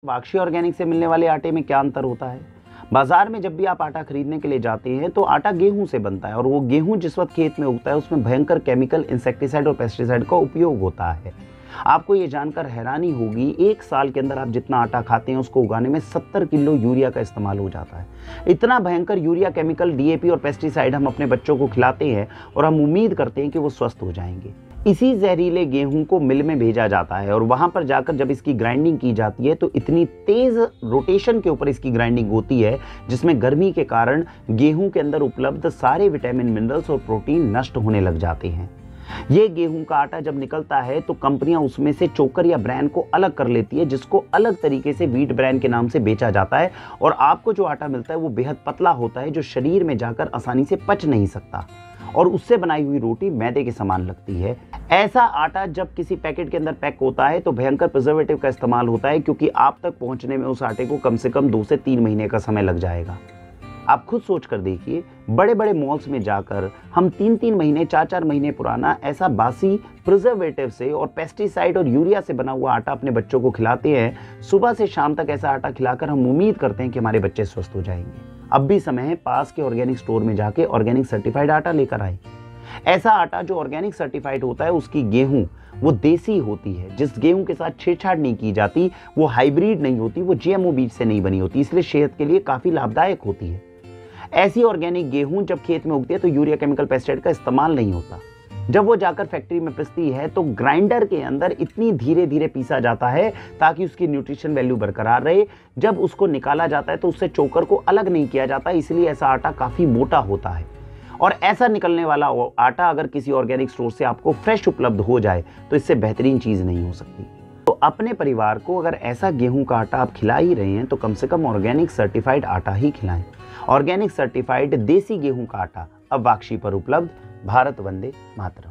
वाक्षी organic से मिलने वाले आटे में क्या अंतर होता है? बाजार में जब भी आप आटा खरीदने के लिए जाते हैं तो आटा गेहूं से बनता है और वो गेहूं जिस वक्त खेत में उगता है उसमें भयंकर केमिकल, इंसेक्टिसाइड और पेस्टिसाइड का उपयोग होता है। आपको ये जानकर हैरानी होगी, एक साल के अंदर आप जितना आटा खाते हैं उसको उगाने में 70 किलो यूरिया का इस्तेमाल हो जाता है। इतना भयंकर यूरिया, केमिकल, डीएपी और पेस्टिसाइड हम अपने बच्चों को खिलाते हैं और हम उम्मीद करते हैं कि वो स्वस्थ हो जाएंगे। इसी जहरीले गेहूं को मिल में भेजा जाता है और वहां पर जाकर जब इसकी ग्राइंडिंग की जाती है तो इतनी तेज रोटेशन के ऊपर इसकी ग्राइंडिंग होती है जिसमें गर्मी के कारण गेहूं के अंदर उपलब्ध सारे विटामिन, मिनरल्स और प्रोटीन नष्ट होने लग जाते हैं। ये गेहूं का आटा जब निकलता है तो कंपनियां उसमें से चोकर या ब्रैन को अलग कर लेती है, जिसको अलग तरीके से व्हीट ब्रैन के नाम से बेचा जाता है और आपको जो आटा मिलता है वो बेहद पतला होता है, जो शरीर में जाकर आसानी से पच नहीं सकता और उससे बनाई हुई रोटी मैदे के समान लगती है। ऐसा आटा जब किसी पैकेट के अंदर पैक होता है तो भयंकर प्रिजर्वेटिव का इस्तेमाल होता है, क्योंकि आप तक पहुंचने में उस आटे को कम से कम 2 से 3 महीने का समय लग जाएगा। आप खुद सोच कर देखिए, बड़े बड़े मॉल्स में जाकर हम 3-3 महीने, 4-4 महीने पुराना ऐसा बासी प्रिजर्वेटिव से और पेस्टिसाइड और यूरिया से बना हुआ आटा अपने बच्चों को खिलाते हैं। सुबह से शाम तक ऐसा आटा खिलाकर हम उम्मीद करते हैं कि हमारे बच्चे स्वस्थ हो जाएंगे। अब भी समय है, पास के ऑर्गेनिक स्टोर में जाके ऑर्गेनिक सर्टिफाइड आटा लेकर आए। ऐसा आटा जो ऑर्गेनिक सर्टिफाइड होता है, उसकी गेहूं वो देसी होती है, जिस गेहूं के साथ छेड़छाड़ नहीं की जाती, वो हाइब्रिड नहीं होती, वो जीएमओ बीज से नहीं बनी होती, इसलिए सेहत के लिए काफी लाभदायक होती है। ऐसी ऑर्गेनिक गेहूं जब खेत में उगती है तो यूरिया, केमिकल, पेस्टिसाइड का इस्तेमाल नहीं होता। जब वो जाकर फैक्ट्री में पिसती है तो ग्राइंडर के अंदर इतनी धीरे धीरे पीसा जाता है ताकि उसकी न्यूट्रिशन वैल्यू बरकरार रहे। जब उसको निकाला जाता है तो उससे चोकर को अलग नहीं किया जाता, इसलिए ऐसा आटा काफी मोटा होता है। और ऐसा निकलने वाला आटा अगर किसी ऑर्गेनिक स्टोर से आपको फ्रेश उपलब्ध हो जाए तो इससे बेहतरीन चीज नहीं हो सकती। तो अपने परिवार को अगर ऐसा गेहूं का आटा आप खिला ही रहे हैं तो कम से कम ऑर्गेनिक सर्टिफाइड आटा ही खिलाएं। ऑर्गेनिक सर्टिफाइड देसी गेहूं का आटा अब वाक्षी पर उपलब्ध। भारत वंदे मातरम।